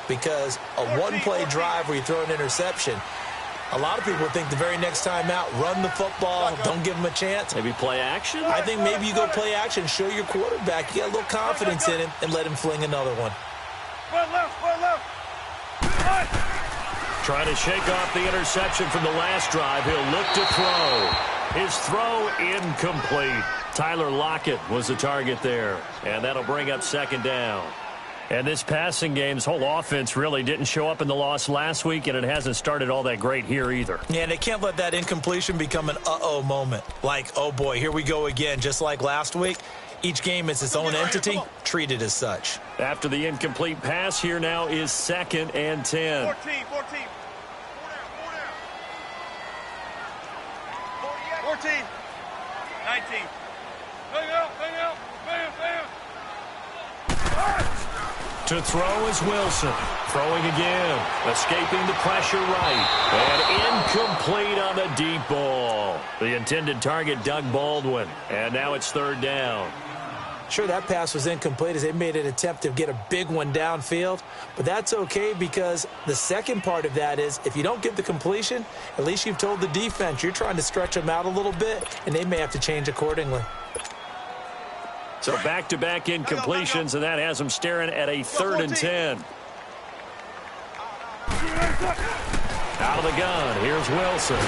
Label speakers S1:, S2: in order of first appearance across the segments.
S1: because a one-play drive where you throw an interception, a lot of people think the very next time out, run the football, don't give them a chance.
S2: Maybe play action?
S1: I think maybe you go play action, show your quarterback you got a little confidence in him, and let him fling another one.
S2: Trying to shake off the interception from the last drive. He'll look to throw. His throw incomplete. Tyler Lockett was the target there, and that'll bring up second down. And this passing game's whole offense really didn't show up in the loss last week, and it hasn't started all that great here either.
S1: Yeah, and they can't let that incompletion become an uh-oh moment. Like, oh boy, here we go again, just like last week. Each game is its own entity, treat it as such.
S2: After the incomplete pass, here now is 2nd and 10.
S3: 14. 19.
S2: To throw is Wilson. Throwing again. Escaping the pressure right. And incomplete on the deep ball. The intended target, Doug Baldwin. And now it's 3rd down.
S1: Sure, that pass was incomplete as they made an attempt to get a big one downfield. But that's okay because the second part of that is if you don't get the completion, at least you've told the defense you're trying to stretch them out a little bit, and they may have to change accordingly.
S2: So back-to-back incompletions, and that has them staring at a 3rd and 10. Out of the gun, here's Wilson.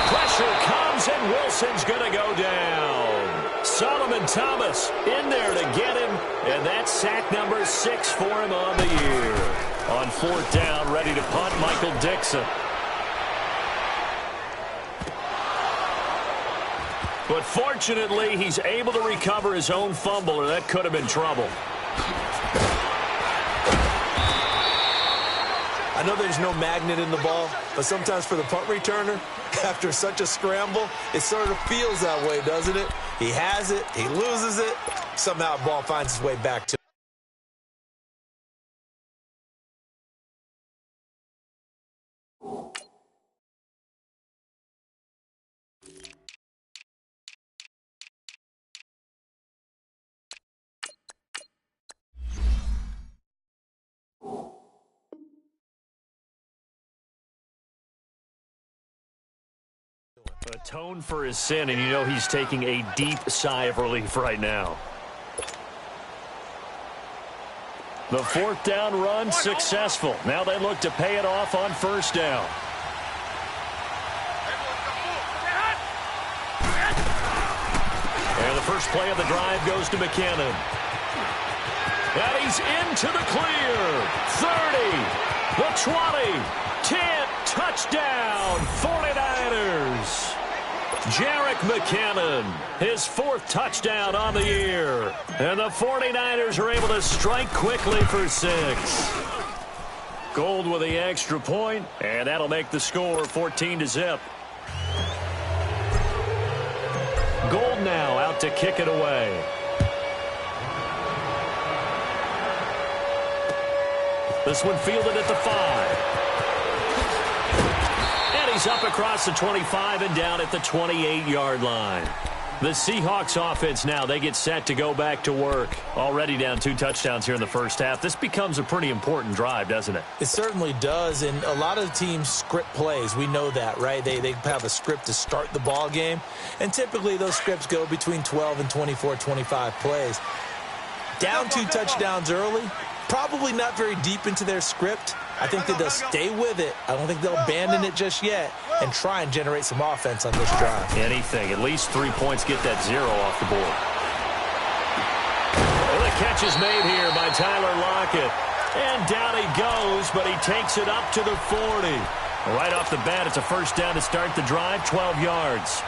S2: Pressure comes, and Wilson's going to go down. Solomon Thomas in there to get him, and that's sack number 6 for him on the year. On 4th down, ready to punt, Michael Dixon. But fortunately, he's able to recover his own fumble, or that could have been trouble.
S1: I know there's no magnet in the ball, but sometimes for the punt returner, after such a scramble, it sort of feels that way, doesn't it? He has it, he loses it, somehow the ball finds its way back to him.
S2: Atone for his sin, and you know he's taking a deep sigh of relief right now. The 4th down run successful. Now they look to pay it off on 1st down. And the first play of the drive goes to McKinnon. And he's into the clear. 30, the 20, 10, touchdown, 49ers. Jerick McKinnon, his 4th touchdown on the year. And the 49ers are able to strike quickly for 6. Gold with the extra point, and that'll make the score 14-0. Gold now out to kick it away. This one fielded at the 5. He's up across the 25 and down at the 28-yard line. The Seahawks offense now, they get set to go back to work. Already down 2 touchdowns here in the first half. This becomes a pretty important drive, doesn't it?
S1: It certainly does, and a lot of teams script plays. We know that, right? They have a script to start the ball game, and typically those scripts go between 12 and 24, 25 plays. Down 2 touchdowns early, probably not very deep into their script. I think that they'll stay with it. I don't think they'll abandon it just yet and try and generate some offense on this drive.
S2: Anything. At least 3 points get that 0 off the board. Well, the catch is made here by Tyler Lockett. And down he goes, but he takes it up to the 40. Right off the bat, it's a 1st down to start the drive, 12 yards.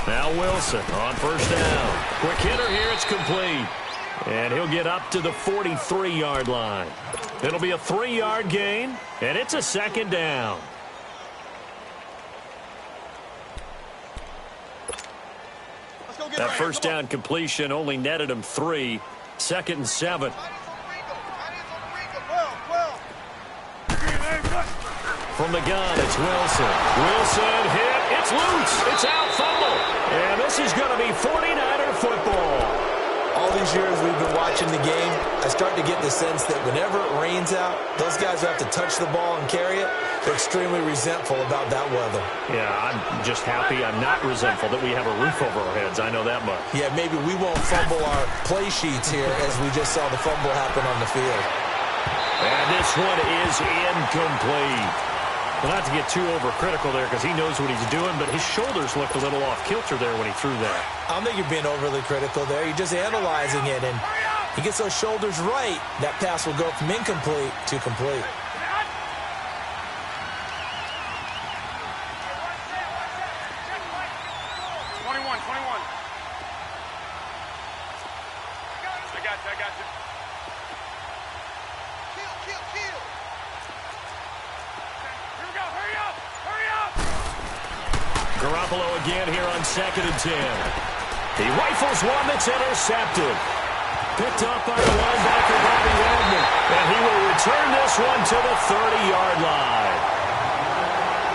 S2: Now Wilson on 1st down. Quick hitter here, it's complete. And he'll get up to the 43-yard line. It'll be a 3-yard gain, and it's a 2nd down. That 1st down completion only netted him 3. 2nd and 7. From the gun, it's Wilson. Wilson hit. It's loose. It's out, fumble. And this is going to be 49er football.
S1: All these years we've been watching the game, I start to get the sense that whenever it rains out, those guys who have to touch the ball and carry it, they're extremely resentful about that weather.
S2: Yeah, I'm just happy I'm not resentful that we have a roof over our heads. I know that much.
S1: Yeah, maybe we won't fumble our play sheets here as we just saw the fumble happen on the field.
S2: And this one is incomplete. Well, not to get too overcritical there because he knows what he's doing, but his shoulders looked a little off kilter there when he threw that.
S1: I don't think you're being overly critical there. You're just analyzing it, and he gets those shoulders right. That pass will go from incomplete to complete.
S2: Garoppolo again here on 2nd and 10. He rifles one that's intercepted. Picked up by the linebacker, Bobby Wagner. And he will return this one to the 30-yard line.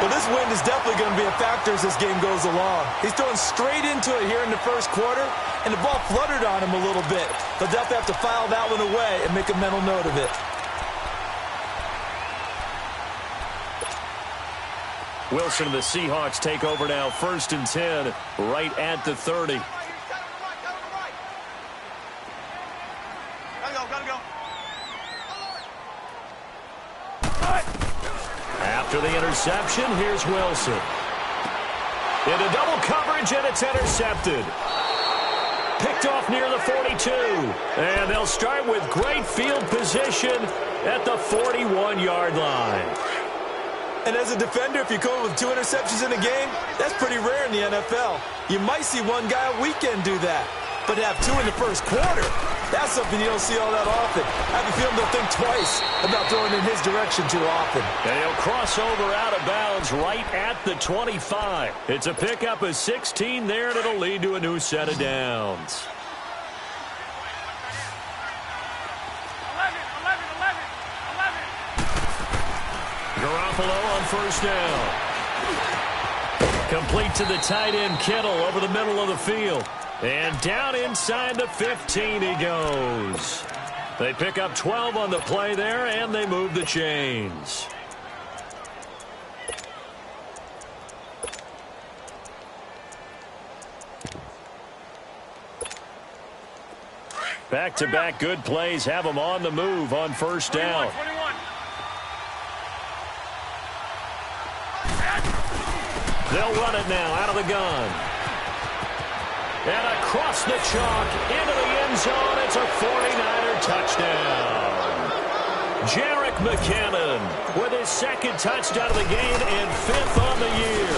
S1: Well, this wind is definitely going to be a factor as this game goes along. He's throwing straight into it here in the first quarter, and the ball fluttered on him a little bit. They'll definitely have to file that one away and make a mental note of it.
S2: Wilson and the Seahawks take over now, 1st and 10, right at the 30. After the interception, here's Wilson. Into double coverage, and it's intercepted. Picked off near the 42. And they'll start with great field position at the 41-yard line.
S1: And as a defender, if you're going with 2 interceptions in a game, that's pretty rare in the NFL. You might see one guy a weekend do that. But to have 2 in the first quarter, that's something you don't see all that often. I have a feeling they'll think twice about throwing in his direction too often.
S2: And he'll cross over out of bounds right at the 25. It's a pickup of 16 there, and it'll lead to a new set of downs. Garoppolo on 1st down. Complete to the tight end, Kittle, over the middle of the field. And down inside the 15 he goes. They pick up 12 on the play there, and they move the chains. Back-to-back good plays have them on the move on 1st down. 21. They'll run it now out of the gun. And across the chalk into the end zone. It's a 49er touchdown. Jerick McKinnon with his 2nd touchdown of the game and 5th on the year.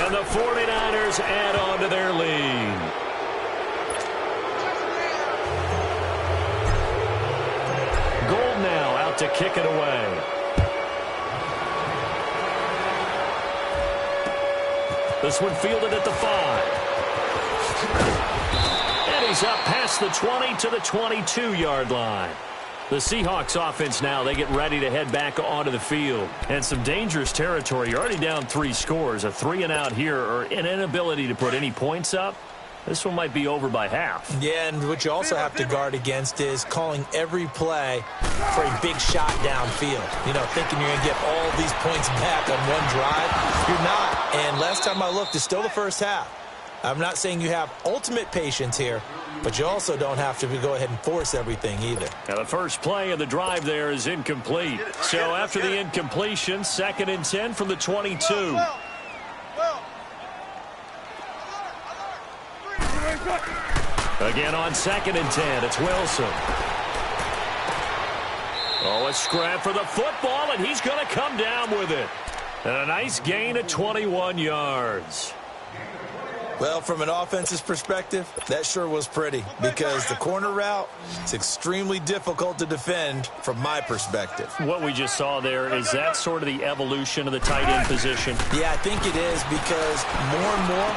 S2: And the 49ers add on to their lead. Gold now out to kick it away. This one fielded at the 5. And he's up past the 20 to the 22-yard line. The Seahawks offense now, they get ready to head back onto the field. And some dangerous territory. You're already down 3 scores. A 3-and-out here, or an inability to put any points up. This one might be over by half.
S1: Yeah, and what you also have to guard against is calling every play for a big shot downfield. You know, thinking you're going to get all these points back on one drive. You're not. And last time I looked, it's still the first half. I'm not saying you have ultimate patience here, but you also don't have to go ahead and force everything either.
S2: Now, the first play of the drive there is incomplete. So after the incompletion, 2nd and 10 from the 22. Again on 2nd and 10, it's Wilson. Oh, a scrap for the football, and he's going to come down with it. And a nice gain of 21 yards.
S1: Well, from an offense's perspective, that sure was pretty because the corner route is extremely difficult to defend from my perspective.
S2: What we just saw there, is that sort of the evolution of the tight end position?
S1: Yeah, I think it is because more and more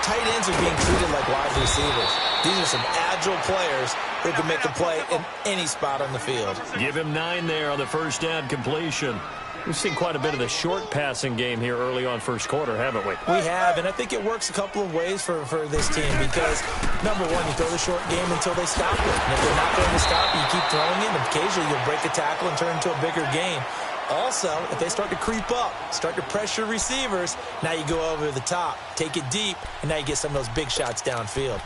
S1: tight ends are being treated like wide receivers. These are some agile players who can make a play in any spot on the field.
S2: Give him 9 there on the first down completion. We've seen quite a bit of the short passing game here early on first quarter, haven't we?
S1: We have, and I think it works a couple of ways for this team because, number one, you throw the short game until they stop it. And if they're not going to stop, you keep throwing it, and occasionally you'll break a tackle and turn into a bigger gain. Also, if they start to creep up, start to pressure receivers, now you go over the top, take it deep, and now you get some of those big shots downfield.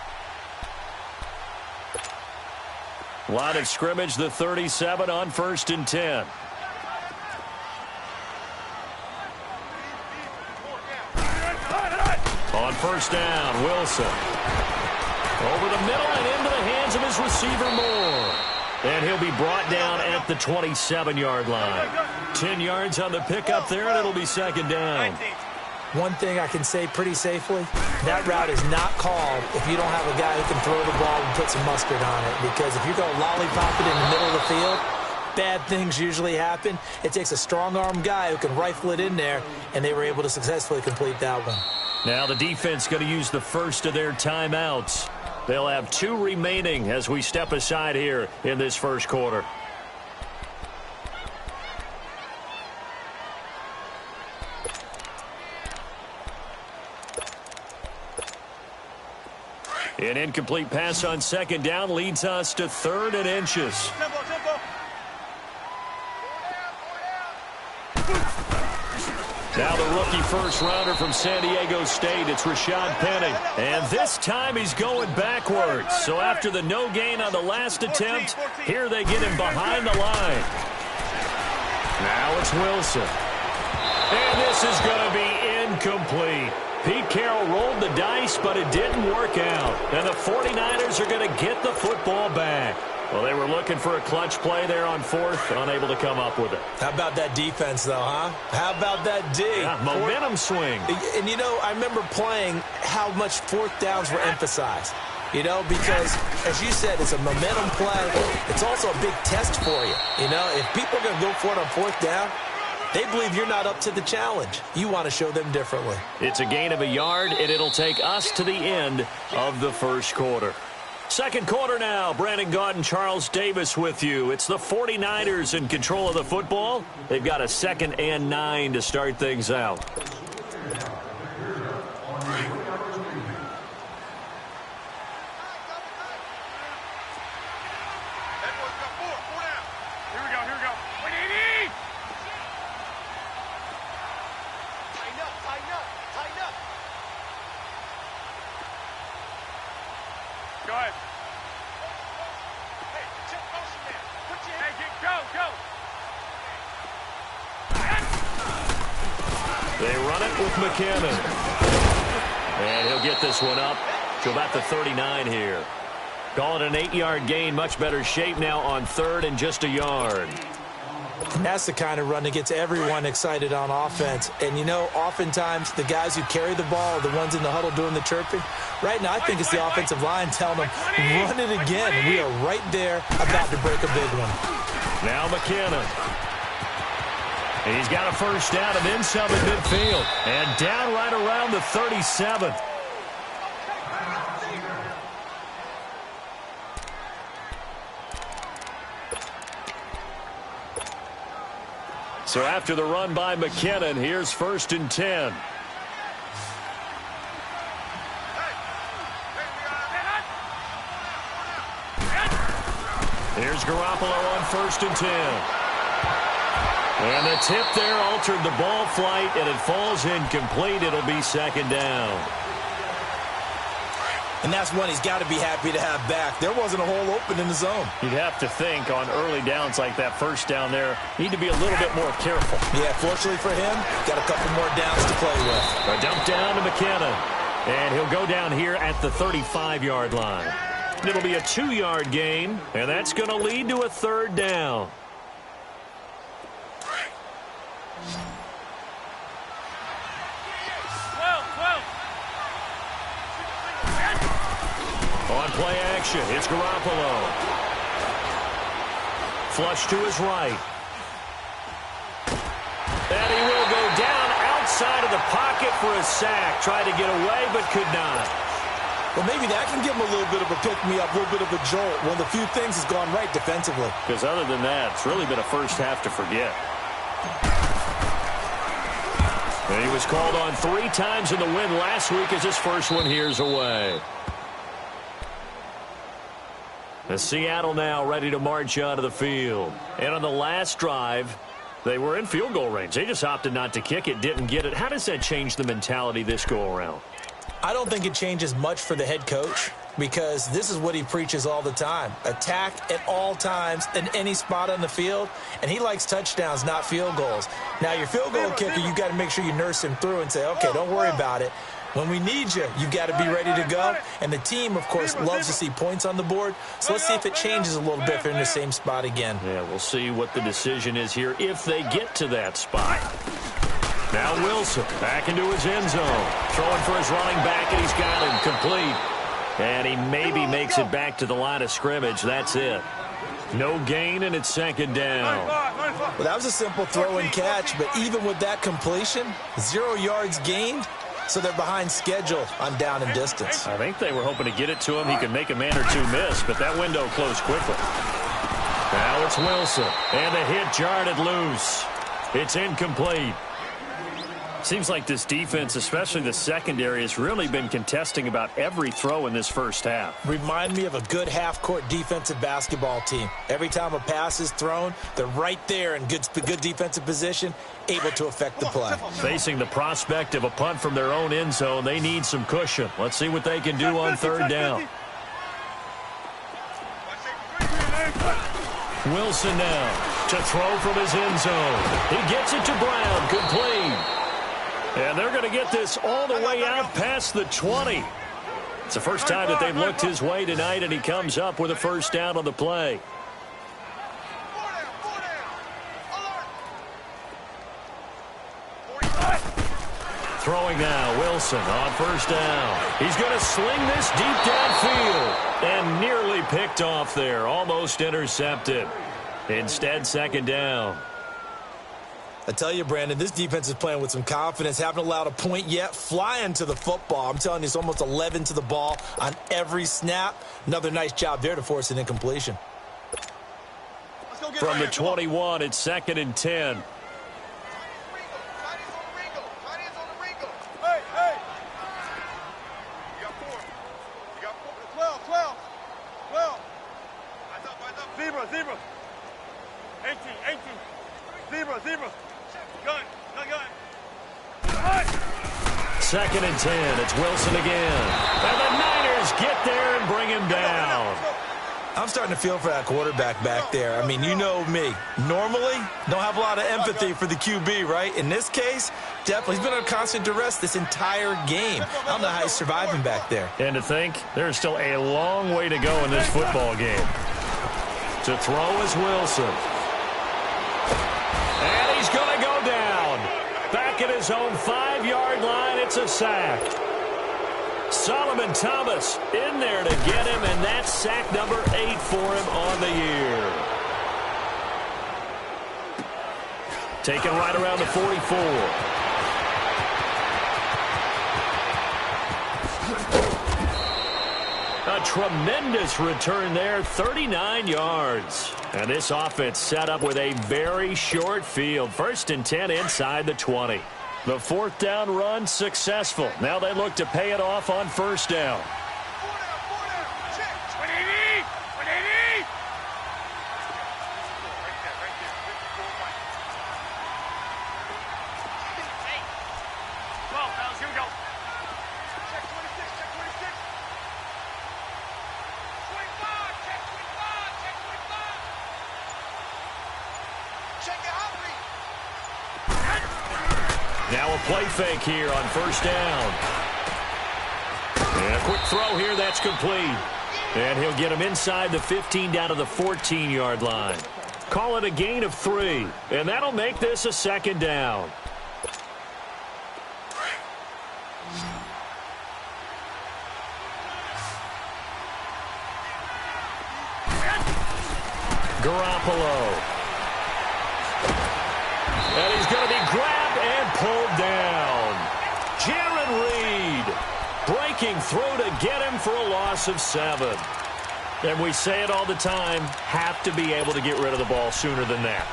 S2: Line of scrimmage, the 37 on 1st and 10. On first down, Wilson. Over the middle and into the hands of his receiver, Moore. And he'll be brought down at the 27-yard line. 10 yards on the pickup there, and it'll be 2nd down.
S1: One thing I can say pretty safely, that route is not called if you don't have a guy who can throw the ball and put some mustard on it. Because if you're going to lollipop it in the middle of the field, bad things usually happen. It takes a strong-arm guy who can rifle it in there, and they were able to successfully complete that one.
S2: Now the defense going to use the first of their timeouts. They'll have 2 remaining as we step aside here in this first quarter. An incomplete pass on 2nd down leads us to 3rd and inches. Now the rookie first-rounder from San Diego State, it's Rashad Penny. And this time he's going backwards. So after the no gain on the last attempt, here they get him behind the line. Now it's Wilson. And this is going to be incomplete. Pete Carroll rolled the dice, but it didn't work out. And the 49ers are going to get the football back. Well, they were looking for a clutch play there on 4th, unable to come up with it.
S1: How about that defense, though, huh? How about that D?
S2: Yeah, momentum swing.
S1: And, you know, I remember playing how much 4th downs were emphasized. You know, because, as you said, it's a momentum play. It's also a big test for you. You know, if people are going to go for it on 4th down, they believe you're not up to the challenge. You want to show them differently.
S2: It's a gain of a yard, and it'll take us to the end of the first quarter. Second quarter now. Brandon Gaudin, Charles Davis with you. It's the 49ers in control of the football. They've got a 2nd and 9 to start things out. They run it with McKinnon. And he'll get this one up to about the 39 here. Call it an 8-yard gain. Much better shape now on 3rd and just a yard.
S1: And that's the kind of run that gets everyone excited on offense. And, you know, oftentimes the guys who carry the ball are the ones in the huddle doing the chirping. Right now, I think it's the offensive line telling them, run it again. And we are right there about to break a big one.
S2: Now McKinnon. He's got a first down and then some at midfield. And down right around the 37. So after the run by McKinnon, here's 1st and 10. Here's Garoppolo on 1st and 10. And the tip there altered the ball flight, and it falls incomplete. It'll be 2nd down.
S1: And that's one he's got to be happy to have back. There wasn't a hole open in the zone.
S2: You'd have to think on early downs like that first down there, need to be a little bit more careful.
S1: Yeah, fortunately for him, got a couple more downs to play with.
S2: A dump down to McKinnon. And he'll go down here at the 35-yard line. It'll be a 2-yard gain, and that's going to lead to a 3rd down. On play action, it's Garoppolo. Flush to his right. And he will go down outside into the pocket for a sack. Tried to get away, but could not.
S1: Well, maybe that can give him a little bit of a pick-me-up, a little bit of a jolt. One of the few things has gone right defensively.
S2: Because other than that, it's really been a first half to forget. And he was called on 3 times in the win last week as his first one here's away. The Seattle now ready to march onto the field. And on the last drive, they were in field goal range. They just opted not to kick it, didn't get it. How does that change the mentality this go-around?
S1: I don't think it changes much for the head coach because this is what he preaches all the time. Attack at all times in any spot on the field, and he likes touchdowns, not field goals. Now, your field goal kicker, you've got to make sure you nurse him through and say, okay, don't worry about it. When we need you, you've got to be ready to go. And the team, of course, loves to see points on the board. So let's see if it changes a little bit if they're in the same spot again.
S2: Yeah, we'll see what the decision is here if they get to that spot. Now Wilson back into his end zone. Throwing for his running back, and he's got him complete. And he maybe makes it back to the line of scrimmage. That's it. No gain, and it's second down.
S1: Well, that was a simple throw and catch, but even with that completion, 0 yards gained. So they're behind schedule on down and distance.
S2: I think they were hoping to get it to him. He could make a man or two miss, but that window closed quickly. Now it's Wilson. And the hit jarred it loose. It's incomplete. Seems like this defense, especially the secondary, has really been contesting about every throw in this first half.
S1: Remind me of a good half-court defensive basketball team. Every time a pass is thrown, they're right there in good defensive position, able to affect the play.
S2: Facing the prospect of a punt from their own end zone, they need some cushion. Let's see what they can do on third down. Wilson now to throw from his end zone. He gets it to Brown, complete. And they're going to get this all the way out past the 20. It's the first time that they've looked his way tonight, and he comes up with a first down on the play. Throwing now, Wilson on first down. He's going to sling this deep downfield. And nearly picked off there, almost intercepted. Instead, second down.
S1: I tell you, Brandon, this defense is playing with some confidence. Haven't allowed a point yet. Flying to the football. I'm telling you, it's almost 11 to the ball on every snap. Another nice job there to force an incompletion.
S2: From the 21, it's second and 10. Second and 10. It's Wilson again. And the Niners get there and bring him down.
S1: I'm starting to feel for that quarterback back there. I mean, you know me. Normally, don't have a lot of empathy for the QB, right? In this case, definitely. He's been under constant duress this entire game. I don't know how he's surviving back there.
S2: And to think, there's still a long way to go in this football game. To throw is Wilson. And he's going to go down. Back at his own 5-yard line, it's a sack. Solomon Thomas in there to get him, and that's sack number 8 for him on the year. Taken right around the 44. A tremendous return there, 39 yards. And this offense set up with a very short field. First and 10 inside the 20. The fourth down run successful. Now they look to pay it off on first down. Now a play fake here on first down. And a quick throw here, that's complete. And he'll get him inside the 15 down to the 14-yard line. Call it a gain of 3. And that'll make this a second down. Garoppolo. And he's going to be grabbed and pulled down. breaking through to get him for a loss of 7. And we say it all the time, have to be able to get rid of the ball sooner than that.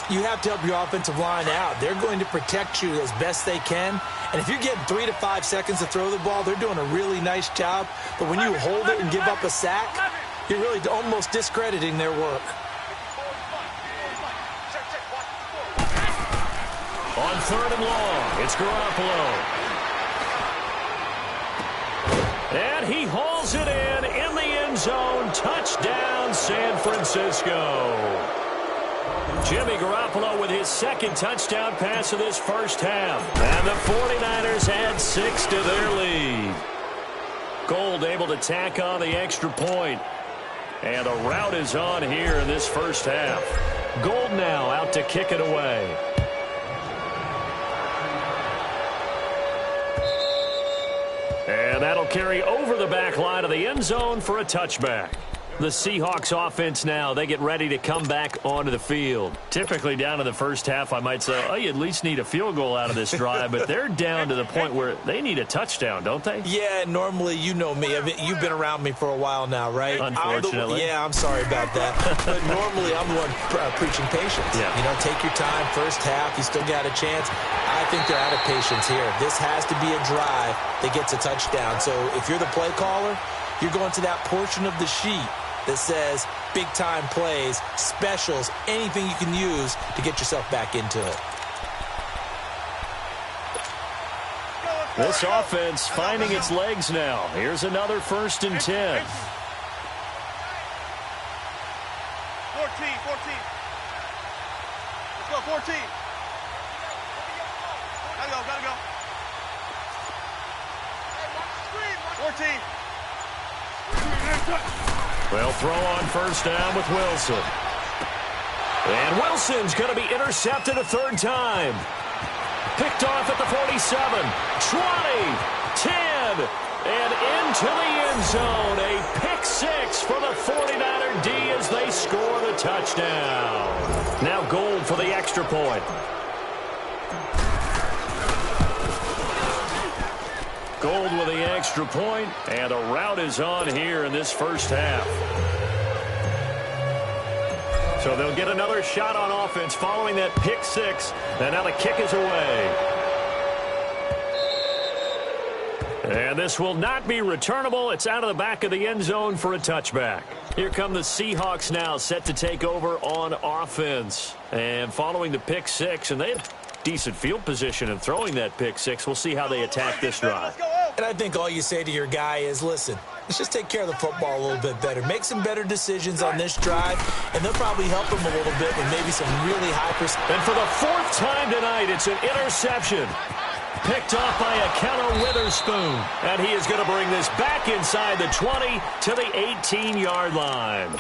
S1: You have to help your offensive line out. They're going to protect you as best they can. And if you're getting 3 to 5 seconds to throw the ball, they're doing a really nice job. But when you hold it and give up a sack, you're really almost discrediting their work.
S2: On 3rd and long, it's Garoppolo. And he hauls it in the end zone. Touchdown, San Francisco. Jimmy Garoppolo with his 2nd touchdown pass of this first half. And the 49ers add 6 to their lead. Gold able to tack on the extra point. And a rout is on here in this first half. Gold now out to kick it away. And that'll carry over the back line of the end zone for a touchback. The Seahawks offense now, they get ready to come back onto the field. Typically down to the first half, I might say, oh, you at least need a field goal out of this drive, but they're down to the point where they need a touchdown, don't they?
S1: Yeah, normally, you know me. You've been around me for a while now, right?
S2: Unfortunately.
S1: I'm sorry about that. But normally, I'm the one preaching patience.
S2: Yeah.
S1: You know, take your time, first half, you still got a chance. I think they're out of patience here. This has to be a drive that gets a touchdown. So if you're the play caller, you're going to that portion of the sheet that says big-time plays, specials, anything you can use to get yourself back into it.
S2: This offense finding its legs now. Here's another 1st and 10.
S3: 14. Let's go, 14. Gotta go. 14.
S2: They'll throw on 1st down with Wilson. And Wilson's going to be intercepted a 3rd time. Picked off at the 47, 20, 10, and into the end zone. A pick 6 for the 49er D as they score the touchdown. Now Gold for the extra point. Gold with the extra point, and a rout is on here in this first half. So they'll get another shot on offense following that pick 6, and now the kick is away. And this will not be returnable. It's out of the back of the end zone for a touchback. Here come the Seahawks now, set to take over on offense. And following the pick 6, and they have decent field position in throwing that pick 6. We'll see how they attack this drive.
S1: And I think all you say to your guy is, listen, let's just take care of the football a little bit better. Make some better decisions on this drive, and they'll probably help him a little bit with maybe some really high percent.
S2: And for the 4th time tonight, it's an interception. Picked off by a counter Witherspoon. And he is going to bring this back inside the 20 to the 18-yard line.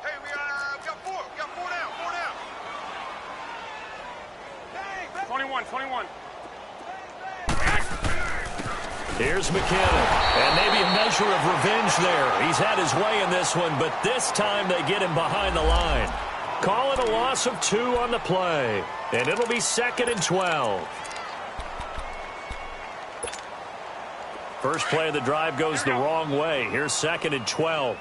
S3: Hey, we got 4. We got 4 down. 21.
S2: Here's McKinnon, and maybe a measure of revenge there. He's had his way in this one, but this time they get him behind the line. Call it a loss of 2 on the play, and it'll be 2nd and 12. First play of the drive goes the wrong way. Here's 2nd and 12.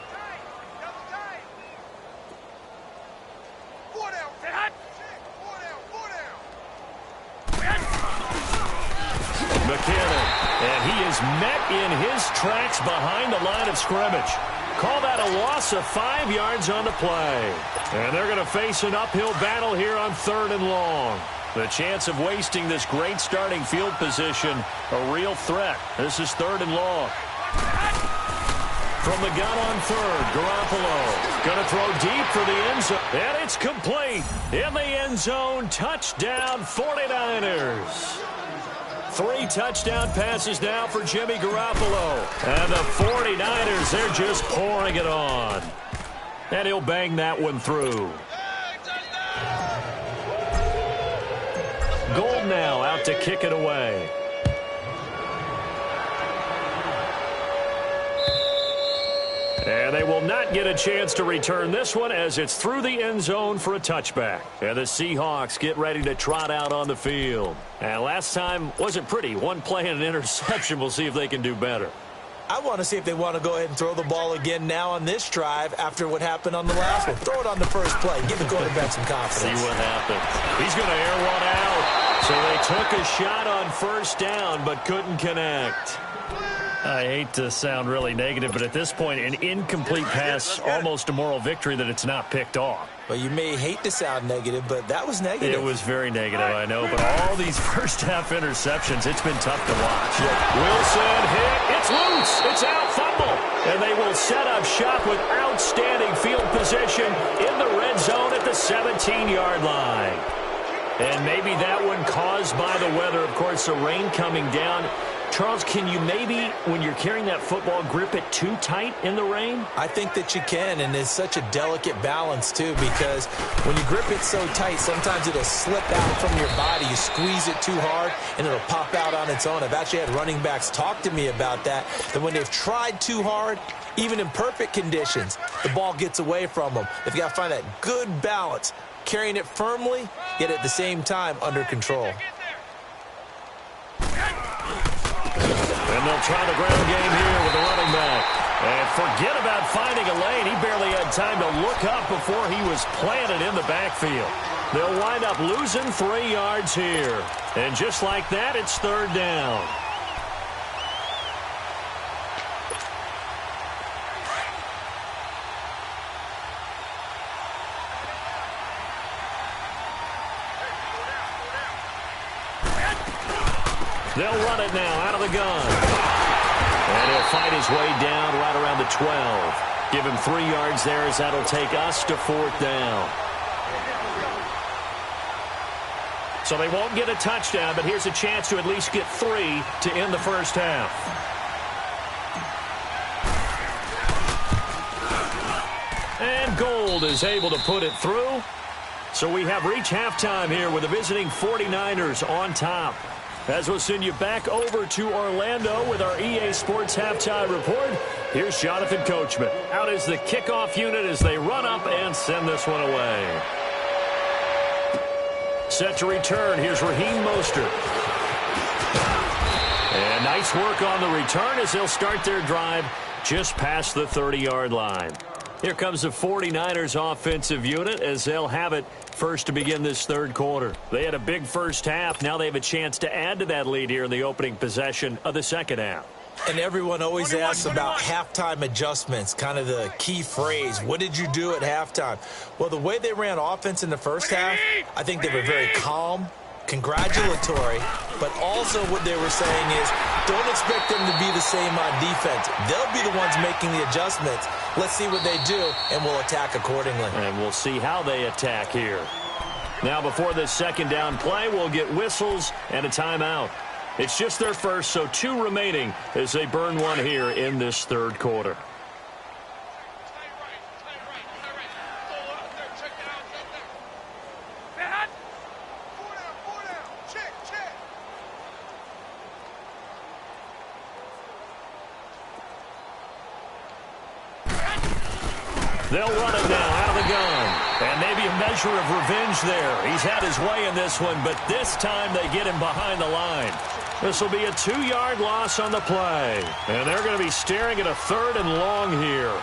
S2: McKinnon, and he is met in his tracks behind the line of scrimmage. Call that a loss of 5 yards on the play. And they're going to face an uphill battle here on 3rd and long. The chance of wasting this great starting field position, a real threat. This is 3rd and long. From the gun on 3rd, Garoppolo going to throw deep for the end zone. And it's complete. In the end zone, touchdown 49ers. 3 touchdown passes now for Jimmy Garoppolo. And the 49ers, they're just pouring it on. And he'll bang that one through. Gold now out to kick it away. And they will not get a chance to return this one as it's through the end zone for a touchback. And the Seahawks get ready to trot out on the field. And last time wasn't pretty. One play and an interception. We'll see if they can do better.
S1: I want to see if they want to go ahead and throw the ball again now on this drive after what happened on the last one. Throw it on the first play. Give the quarterback some confidence.
S2: See what happens. He's going to air one out. So they took a shot on first down but couldn't connect. I hate to sound really negative, but at this point, an incomplete pass, almost a moral victory that it's not picked off.
S1: Well, you may hate to sound negative, but that was negative.
S2: It was very negative, I know. But all these first-half interceptions, it's been tough to watch. Yeah. Wilson hit. It's loose. It's out. Fumble. And they will set up shop with outstanding field position in the red zone at the 17-yard line. And maybe that one caused by the weather. Of course, the rain coming down. Charles, can you maybe, when you're carrying that football, grip it too tight in the rain?
S1: I think that you can, and it's such a delicate balance, too, because when you grip it so tight, sometimes it'll slip out from your body. You squeeze it too hard, and it'll pop out on its own. I've actually had running backs talk to me about that when they've tried too hard, even in perfect conditions, the ball gets away from them. They've got to find that good balance, carrying it firmly, yet at the same time under control.
S2: And they'll try the ground game here with the running back. And forget about finding a lane. He barely had time to look up before he was planted in the backfield. They'll wind up losing 3 yards here. And just like that, it's third down. They'll run it now out of the gun. And he'll fight his way down right around the 12. Give him 3 yards there as that'll take us to fourth down. So they won't get a touchdown, but here's a chance to at least get 3 to end the first half. And Gold is able to put it through. So we have reached halftime here with the visiting 49ers on top. As we'll send you back over to Orlando with our EA Sports Halftime Report, here's Jonathan Coachman out as the kickoff unit as they run up and send this one away. Set to return, here's Raheem Mostert. And nice work on the return as they'll start their drive just past the 30-yard line. Here comes the 49ers offensive unit as they'll have it first to begin this third quarter. They had a big first half. Now they have a chance to add to that lead here in the opening possession of the second half.
S1: And everyone always asks about halftime adjustments, kind of the key phrase. What did you do at halftime? Well, the way they ran offense in the first half, I think they were very calm, congratulatory, but also what they were saying is don't expect them to be the same on defense. They'll be the ones making the adjustments. Let's see what they do, and we'll attack accordingly.
S2: And we'll see how they attack here. Now, before this second down play, we'll get whistles and a timeout. It's just their first, so 2 remaining as they burn one here in this third quarter. They'll run it now out of the gun. And maybe a measure of revenge there. He's had his way in this one, but this time they get him behind the line. This will be a 2-yard loss on the play. And they're going to be staring at a 3rd and long here.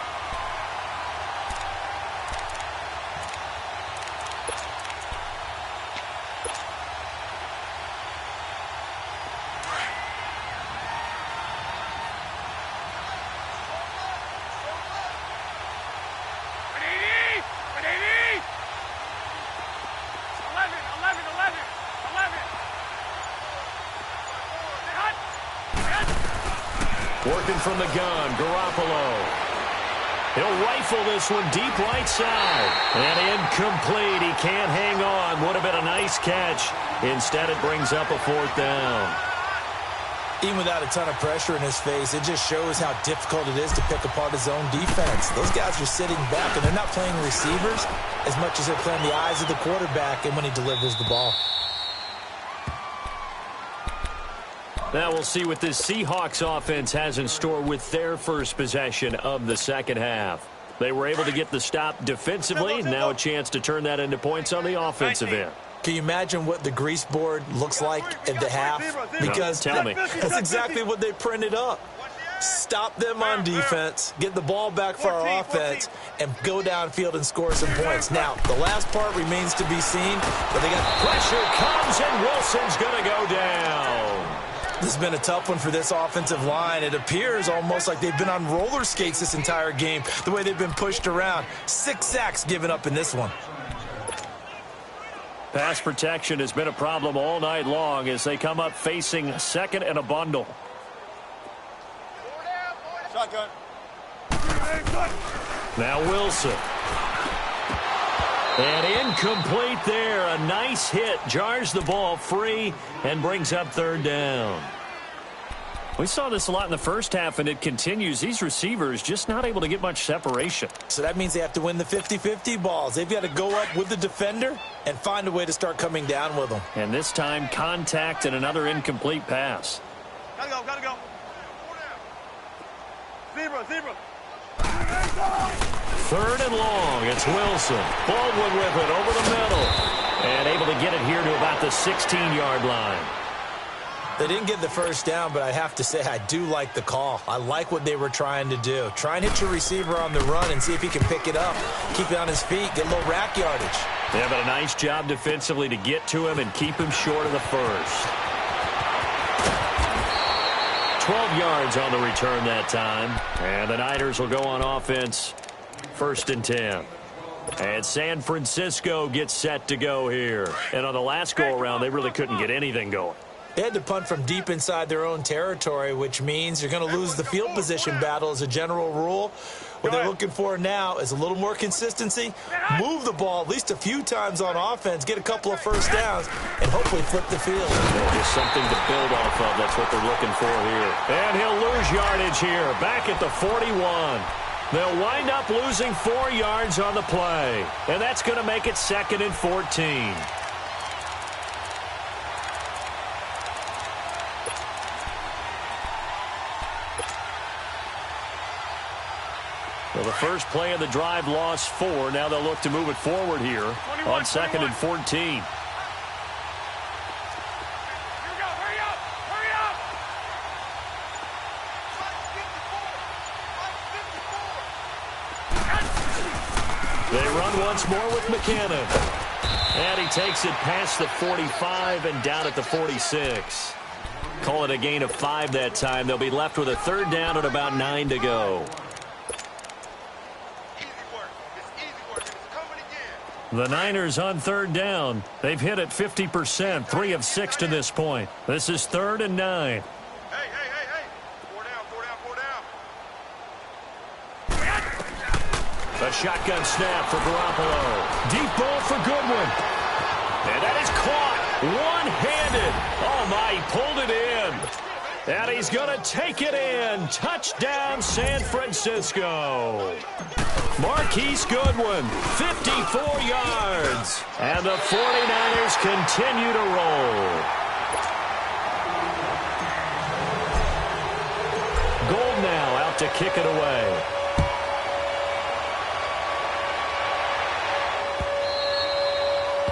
S2: Working from the gun, Garoppolo. He'll rifle this one deep right side. And incomplete. He can't hang on. Would have been a nice catch. Instead, it brings up a 4th down.
S1: Even without a ton of pressure in his face, it just shows how difficult it is to pick apart his own defense. Those guys are sitting back, and they're not playing receivers as much as they're playing the eyes of the quarterback and when he delivers the ball.
S2: Now we'll see what this Seahawks offense has in store with their first possession of the second half. They were able to get the stop defensively, and now a chance to turn that into points on the offensive end.
S1: Can you imagine what the grease board looks like at the half? Because
S2: tell me.
S1: That's exactly what they printed up. Stop them on defense, get the ball back for our offense, and go downfield and score some points. Now, the last part remains to be seen, but they got
S2: pressure comes, and Wilson's going to go down.
S1: This has been a tough one for this offensive line. It appears almost like they've been on roller skates this entire game, the way they've been pushed around. 6 sacks given up in this one.
S2: Pass protection has been a problem all night long as they come up facing second and a bundle.
S3: Shotgun.
S2: Now Wilson. And incomplete there. A nice hit. Jars the ball free and brings up third down. We saw this a lot in the first half, and it continues. These receivers just not able to get much separation.
S1: So that means they have to win the 50-50 balls. They've got to go up with the defender and find a way to start coming down with them.
S2: And this time, contact and another incomplete pass.
S3: Gotta go, gotta go. Zebra.
S2: Third and long. It's Wilson. Baldwin with it over the middle. And able to get it here to about the 16-yard line.
S1: They didn't get the first down, but I have to say I do like the call. I like what they were trying to do. Try and hit your receiver on the run and see if he can pick it up. Keep it on his feet. Get a little rack yardage.
S2: Yeah, but a nice job defensively to get to him and keep him short of the first. 12 yards on the return that time. And the Niners will go on offense. 1st and 10. And San Francisco gets set to go here. And on the last go-around, they really couldn't get anything going.
S1: They had to punt from deep inside their own territory, which means you're going to lose the field position battle as a general rule. What they're looking for now is a little more consistency, move the ball at least a few times on offense, get a couple of first downs, and hopefully flip the field.
S2: Just something to build off of. That's what they're looking for here. And he'll lose yardage here, back at the 41. They'll wind up losing 4 yards on the play, and that's going to make it 2nd and 14. Well, the first play of the drive lost 4. Now they'll look to move it forward here on 2nd and 14. They run once more with McKinnon. And he takes it past the 45 and down at the 46. Call it a gain of 5 that time. They'll be left with a 3rd down and about 9 to go. The Niners on 3rd down. They've hit it 50%, 3 of 6 to this point. This is 3rd and 9.
S3: Hey. 4 down.
S2: A shotgun snap for Garoppolo. Deep ball for Goodwin. And that is caught one-handed. Oh, my, he pulled it in. And he's going to take it in. Touchdown, San Francisco. Marquise Goodwin, 54 yards. And the 49ers continue to roll. Gold now out to kick it away.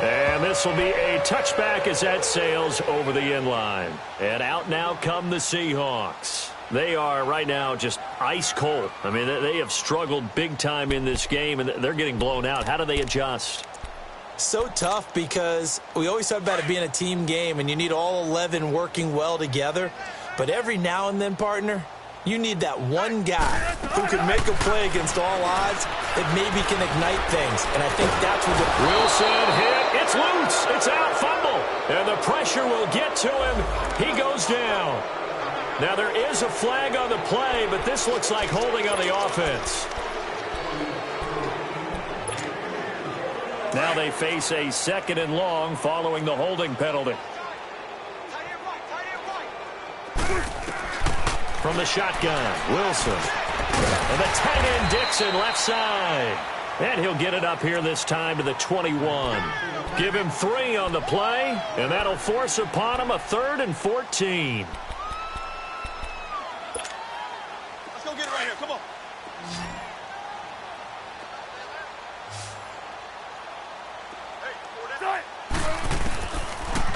S2: And this will be a touchback as that sails over the inline. And out now come the Seahawks. They are right now just ice cold. I mean, they have struggled big time in this game, and they're getting blown out. How do they adjust?
S1: So tough because we always talk about it being a team game, and you need all 11 working well together. But every now and then, partner, you need that one guy who can make a play against all odds that maybe can ignite things. And I think that's what the
S2: Wilson hit. It's loose. It's out. Fumble. And the pressure will get to him. He goes down. Now there is a flag on the play, but this looks like holding on the offense. Now they face a 2nd and long following the holding penalty. From the shotgun, Wilson. And the tight end, Dixon, left side. And he'll get it up here this time to the 21. Give him 3 on the play, and that'll force upon him a 3rd and 14.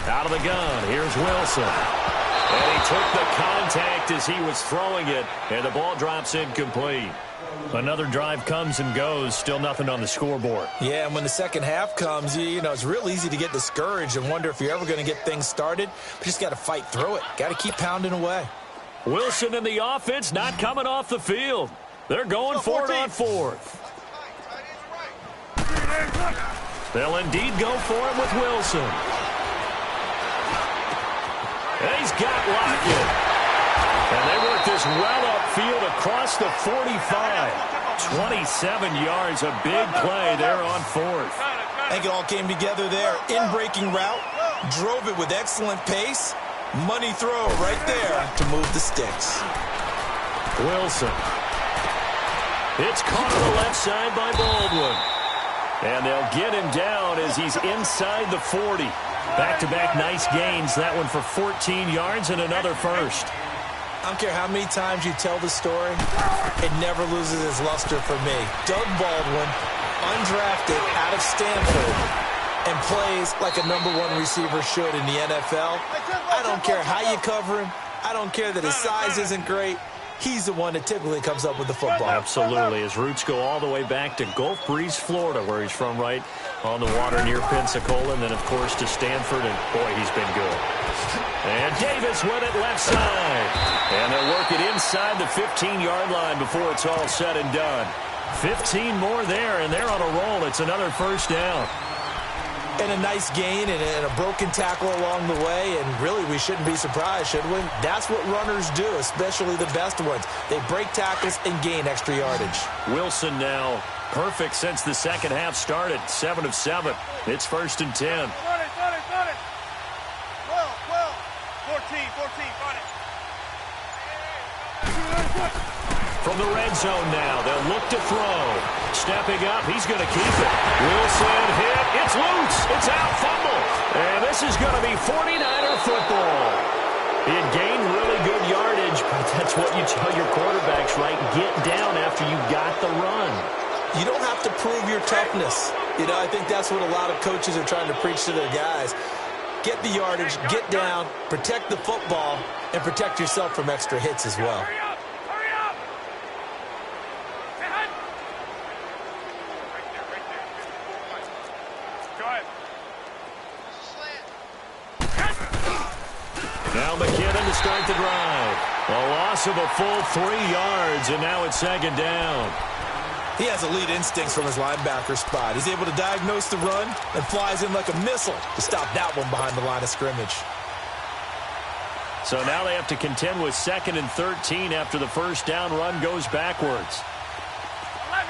S2: Out of the gun, here's Wilson. And he took the contact as he was throwing it, and the ball drops incomplete. Another drive comes and goes, still nothing on the scoreboard.
S1: Yeah, and when the second half comes, you know, it's real easy to get discouraged and wonder if you're ever going to get things started. But you just got to fight through it. Got to keep pounding away.
S2: Wilson and the offense not coming off the field. They're going for it on fourth. They'll indeed go for it with Wilson. And he's got Lockett. And they work this well upfield across the 45. 27 yards, a big play there on fourth.
S1: I think it all came together there. In-breaking route, drove it with excellent pace. Money throw right there to move the sticks.
S2: Wilson. It's caught on the left side by Baldwin. And they'll get him down as he's inside the 40. Back-to-back nice gains. That one for 14 yards and another first.
S1: I don't care how many times you tell the story, it never loses its luster for me. Doug Baldwin, undrafted out of Stanford, and plays like a #1 receiver should in the NFL. I don't care how you cover him. I don't care that his size isn't great. He's the one that typically comes up with the football.
S2: Absolutely. His roots go all the way back to Gulf Breeze, Florida, where he's from, right on the water near Pensacola, and then, of course, to Stanford, and, boy, he's been good. And Davis with it left side. And they'll work it inside the 15-yard line before it's all said and done. 15 more there, and they're on a roll. It's another first down.
S1: And a nice gain and a broken tackle along the way, and really we shouldn't be surprised, should we? That's what runners do, especially the best ones. They break tackles and gain extra yardage.
S2: Wilson now perfect since the second half started. 7 of 7. It's 1st and 10.
S3: 12, 14, run it.
S2: From the red zone now, they'll look to throw. Stepping up, he's going to keep it. Wilson hit. It's loose. It's out. Fumble. And this is going to be 49er football. It gained really good yardage, but that's what you tell your quarterbacks, right? Get down after you got the run.
S1: You don't have to prove your toughness. You know, I think that's what a lot of coaches are trying to preach to their guys. Get the yardage, get down, protect the football, and protect yourself from extra hits as well.
S2: Now McKinnon to start the drive. A loss of a full 3 yards, and now it's 2nd down.
S1: He has elite instincts from his linebacker spot. He's able to diagnose the run and flies in like a missile to stop that one behind the line of scrimmage.
S2: So now they have to contend with 2nd and 13 after the first down run goes backwards.
S3: 11.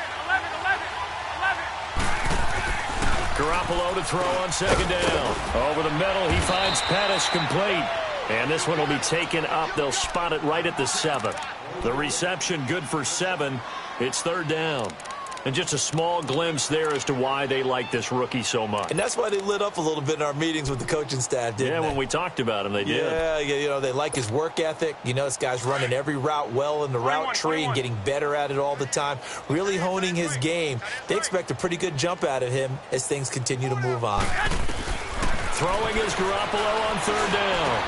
S2: Garoppolo to throw on 2nd down. Over the middle, he finds Pettis complete. And this one will be taken up. They'll spot it right at the 7. The reception good for 7. It's 3rd down. And just a small glimpse there as to why they like this rookie so much.
S1: And that's why they lit up a little bit in our meetings with the coaching staff, didn't they?
S2: When we talked about him, they did.
S1: Yeah, you know, they like his work ethic. You know, this guy's running every route well in the route tree and getting better at it all the time, really honing his game. They expect a pretty good jump out of him as things continue to move on.
S2: Throwing is Garoppolo on 3rd down.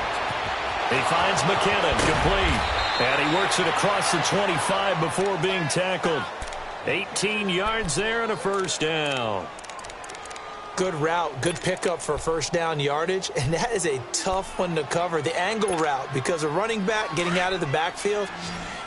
S2: He finds McKinnon complete. And he works it across the 25 before being tackled. 18 yards there and a first down.
S1: Good route, good pickup for first down yardage, and that is a tough one to cover. The angle route, because a running back getting out of the backfield,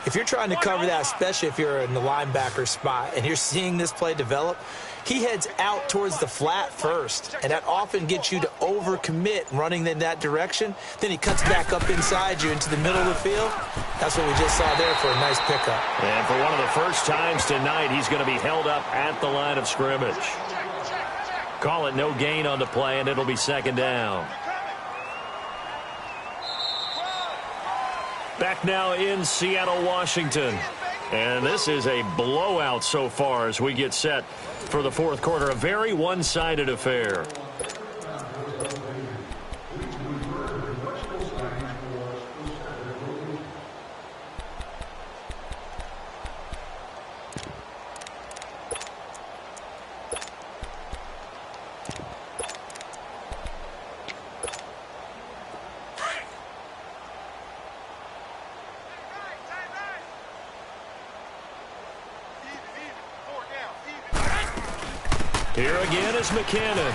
S1: if you're trying to cover that, especially if you're in the linebacker spot and you're seeing this play develop, he heads out towards the flat first, and that often gets you to overcommit running in that direction. Then he cuts back up inside you into the middle of the field. That's what we just saw there for a nice pickup.
S2: And for one of the first times tonight, he's going to be held up at the line of scrimmage. Call it no gain on the play, and it'll be 2nd down. Back now in Seattle, Washington. And this is a blowout so far as we get set for the 4th quarter. A very one-sided affair. Here again is McKinnon.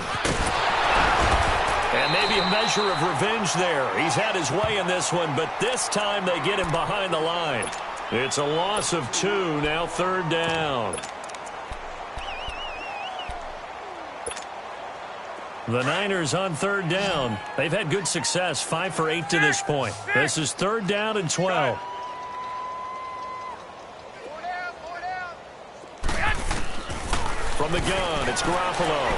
S2: And maybe a measure of revenge there. He's had his way in this one, but this time they get him behind the line. It's a loss of 2, now 3rd down. The Niners on 3rd down. They've had good success, 5 for 8 to this point. This is 3rd down and 12. From the gun, it's Garoppolo.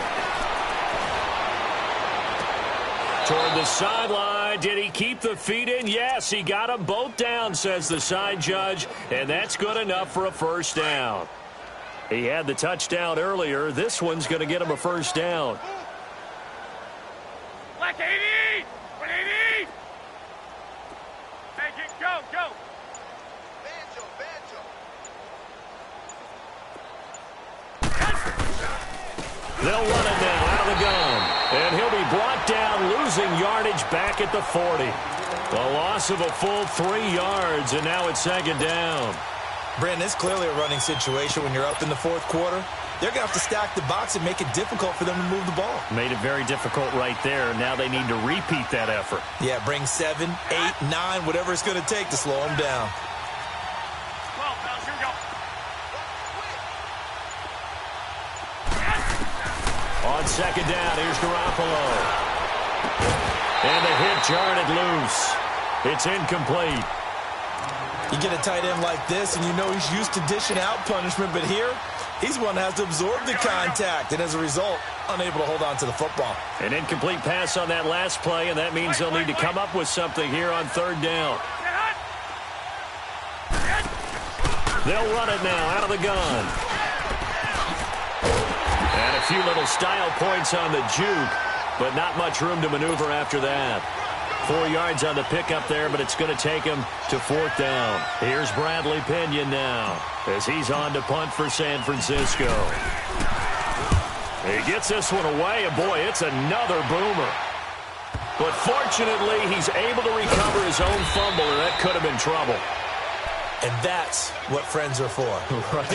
S2: Toward the sideline. Did he keep the feet in? Yes, he got them both down, says the side judge, and that's good enough for a 1st down. He had the touchdown earlier. This one's going to get him a 1st down.
S3: Black 80! 180! Make it go, go! Banjo, banjo.
S2: They'll run it now out of the gun. And he'll be brought down, losing yardage back at the 40. A loss of a full 3 yards, and now it's 2nd down.
S1: Brandon, it's clearly a running situation when you're up in the 4th quarter. They're going to have to stack the box and make it difficult for them to move the ball.
S2: Made it very difficult right there. Now they need to repeat that effort.
S1: Yeah, bring 7, 8, 9, whatever it's going to take to slow them down.
S3: 12, fellas, here we go.
S2: On 2nd down, here's Garoppolo. And the hit jarred it loose. It's incomplete.
S1: You get a tight end like this, and you know he's used to dishing out punishment, but here, he's one that has to absorb the contact, and as a result, unable to hold on to the football.
S2: An incomplete pass on that last play, and that means they'll need to come up with something here on 3rd down. They'll run it now out of the gun. And a few little style points on the juke, but not much room to maneuver after that. 4 yards on the pickup there, but it's going to take him to 4th down. Here's Bradley Pinion now as he's on to punt for San Francisco. He gets this one away, and boy, it's another boomer. But fortunately, he's able to recover his own fumble, and that could have been trouble.
S1: And that's what friends are for.
S2: Right.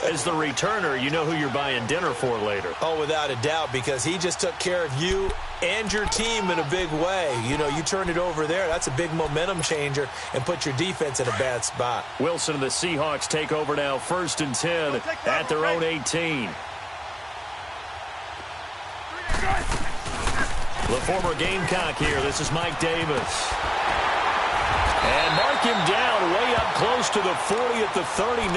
S2: As the returner, you know who you're buying dinner for later.
S1: Oh, without a doubt, because he just took care of you and your team in a big way. You know, you turned it over there. That's a big momentum changer and put your defense in a bad spot.
S2: Wilson and the Seahawks take over now, 1st and 10 at their own 18. The former Gamecock here. This is Mike Davis. And mark him down way up close to the 40 at the 39.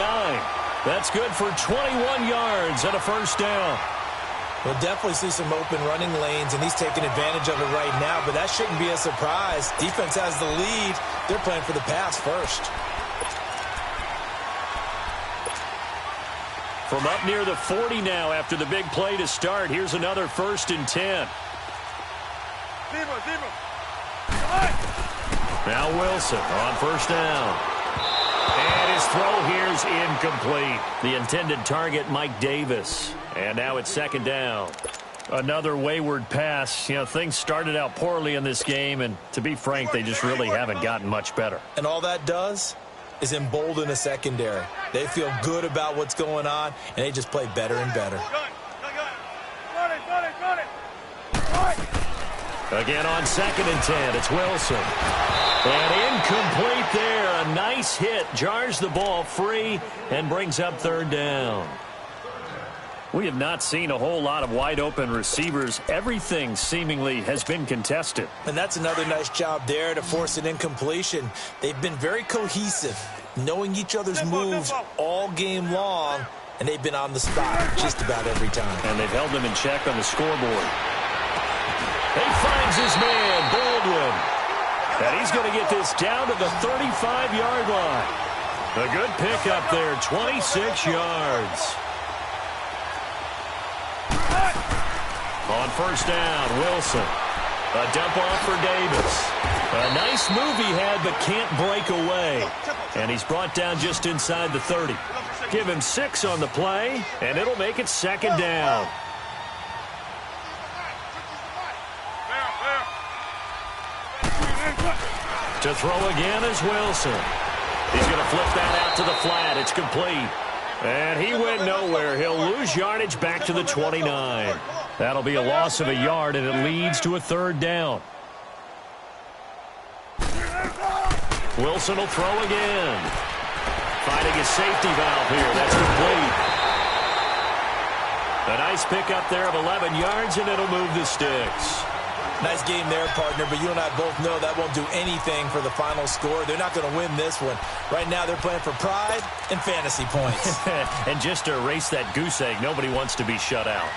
S2: That's good for 21 yards and a 1st down.
S1: We'll definitely see some open running lanes, and he's taking advantage of it right now, but that shouldn't be a surprise. Defense has the lead. They're playing for the pass first.
S2: From up near the 40 now after the big play to start, here's another 1st and 10.
S3: Zero.
S2: Now Wilson on 1st down. And his throw here's incomplete. The intended target, Mike Davis. And now it's 2nd down. Another wayward pass. You know, things started out poorly in this game, and to be frank, they just really haven't gotten much better.
S1: And all that does is embolden a secondary. They feel good about what's going on, and they just play better and better.
S3: Got it.
S2: Again on 2nd and 10, it's Wilson. And incomplete there. A nice hit. Jars the ball free and brings up 3rd down. We have not seen a whole lot of wide-open receivers. Everything seemingly has been contested.
S1: And that's another nice job there to force an incompletion. They've been very cohesive, knowing each other's moves all game long, and they've been on the spot just about every time.
S2: And they've held them in check on the scoreboard. He finds his man, Baldwin. And he's going to get this down to the 35-yard line. A good pickup there, 26 yards. On 1st down, Wilson. A dump off for Davis. A nice move he had, but can't break away. And he's brought down just inside the 30. Give him 6 on the play, and it'll make it 2nd down. To throw again is Wilson. He's going to flip that out to the flat. It's complete. And he went nowhere. He'll lose yardage back to the 29. That'll be a loss of a yard, and it leads to a third down. Wilson will throw again. Finding his safety valve here. That's complete. A nice pickup there of 11 yards, and it'll move the sticks.
S1: Nice game there, partner, but you and I both know that won't do anything for the final score. They're not going to win this one. Right now, they're playing for pride and fantasy points.
S2: And just to erase that goose egg, nobody wants to be shut out.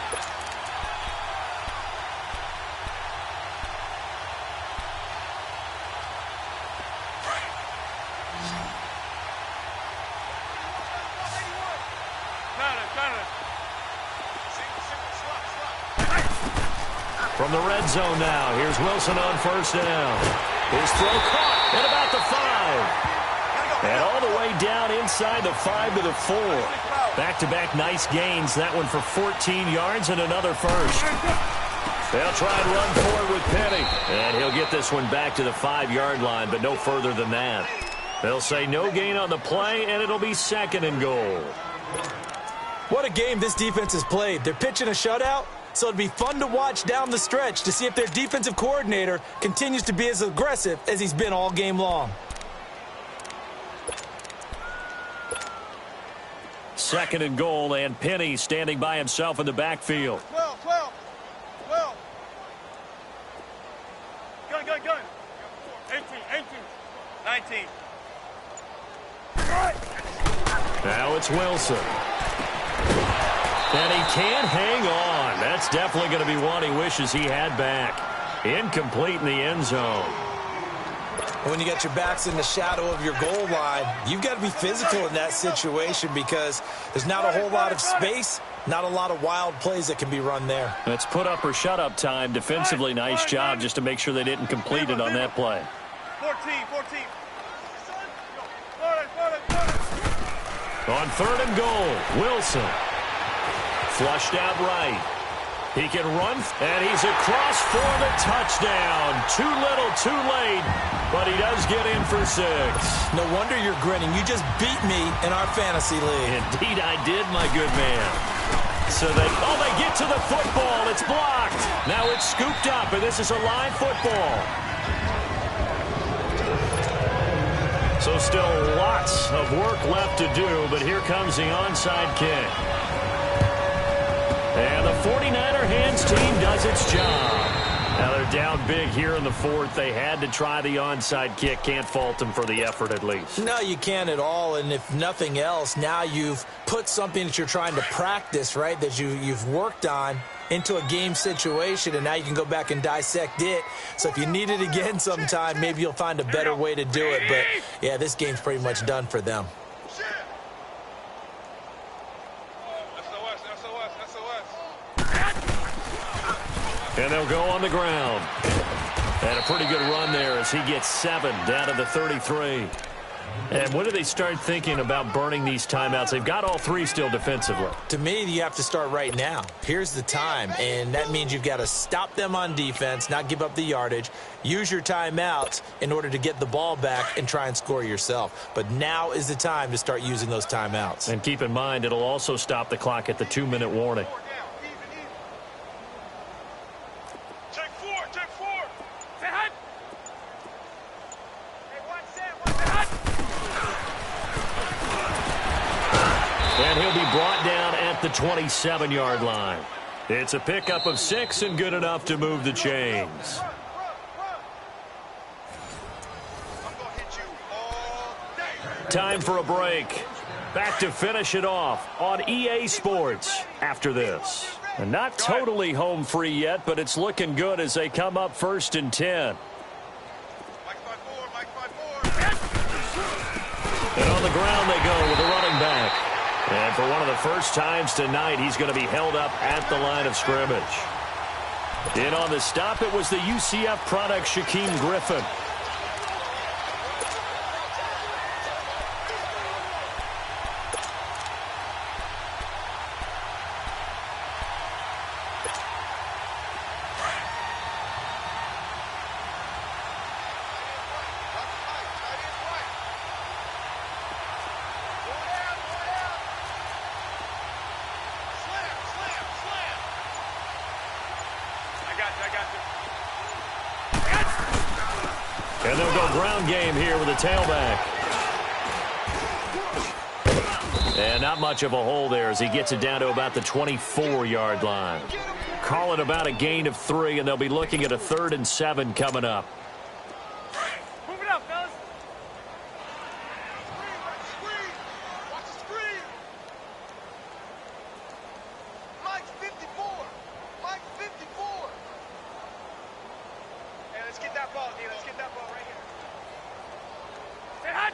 S2: From the red zone now, here's Wilson on first down. His throw caught at about the 5. And all the way down inside the 5 to the 4. Back-to-back nice gains. That one for 14 yards and another first. They'll try and run forward with Penny. And he'll get this one back to the 5-yard line, but no further than that. They'll say no gain on the play, and it'll be 2nd and goal.
S1: What a game this defense has played. They're pitching a shutout. So it'd be fun to watch down the stretch to see if their defensive coordinator continues to be as aggressive as he's been all game long.
S2: 2nd and goal, and Penny standing by himself in the backfield.
S3: 12. Gun. 18, 19.
S2: Now it's Wilson. And he can't hang on. That's definitely going to be one he wishes he had back. Incomplete in the end zone.
S1: When you get your backs in the shadow of your goal line, you've got to be physical in that situation because there's not a whole lot of space, not a lot of wild plays that can be run there.
S2: It's put up or shut up time. Defensively, nice job just to make sure they didn't complete it on that play.
S3: 14.
S2: On 3rd and goal, Wilson. Flushed out right. He can run, and he's across for the touchdown. Too little, too late, but he does get in for 6.
S1: No wonder you're grinning. You just beat me in our fantasy league.
S2: Indeed I did, my good man. So they get to the football. It's blocked. Now it's scooped up, and this is a live football. So still lots of work left to do, but here comes the onside kick. And the 49er hands team does its job. Now they're down big here in the 4th. They had to try the onside kick. Can't fault them for the effort at least.
S1: No, you can't at all. And if nothing else, now you've put something that you're trying to practice, right, that you've worked on into a game situation, and now you can go back and dissect it. So if you need it again sometime, maybe you'll find a better way to do it. But, yeah, this game's pretty much done for them.
S2: And they'll go on the ground. And a pretty good run there as he gets 7 down to the 33. And when do they start thinking about burning these timeouts? They've got all 3 still defensively.
S1: To me, you have to start right now. Here's the time, and that means you've got to stop them on defense, not give up the yardage, use your timeouts in order to get the ball back and try and score yourself. But now is the time to start using those timeouts.
S2: And keep in mind, it'll also stop the clock at the 2-minute warning. And he'll be brought down at the 27-yard line. It's a pickup of 6 and good enough to move the chains. Time for a break. Back to finish it off on EA Sports after this. And not totally home free yet, but it's looking good as they come up 1st and 10. And on the ground they go with a running back. And for one of the first times tonight, he's going to be held up at the line of scrimmage. In on the stop, it was the UCF product, Shaquem Griffin. And they'll go ground game here with a tailback. And not much of a hole there as he gets it down to about the 24-yard line. Call it about a gain of 3, and they'll be looking at a 3rd and 7 coming up.
S3: Move it up, fellas. Screen. Watch the screen. Mike's 54. Mike's 54. Hey, let's get that ball, D. Let's get that ball right here. Stay hot.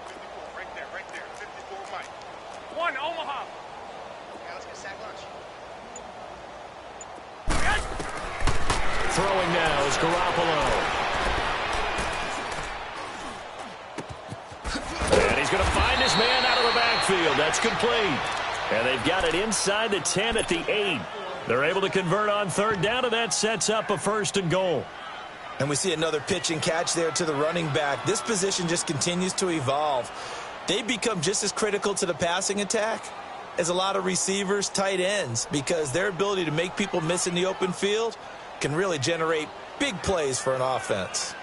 S3: 54, right there. 54, Mike. 1, Omaha. Yeah, let's get sack lunch.
S2: Throwing now is Garoppolo. And he's going to find his man out of the backfield. That's complete. And they've got it inside the 10 at the 8. They're able to convert on 3rd down, and that sets up a 1st and goal.
S1: And we see another pitch and catch there to the running back. This position just continues to evolve. They become just as critical to the passing attack as a lot of receivers, tight ends, because their ability to make people miss in the open field can really generate big plays for an offense.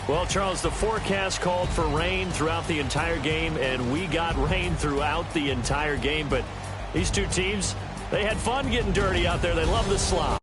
S2: Well, Charles, the forecast called for rain throughout the entire game, and we got rain throughout the entire game. But these two teams, they had fun getting dirty out there. They love the slop.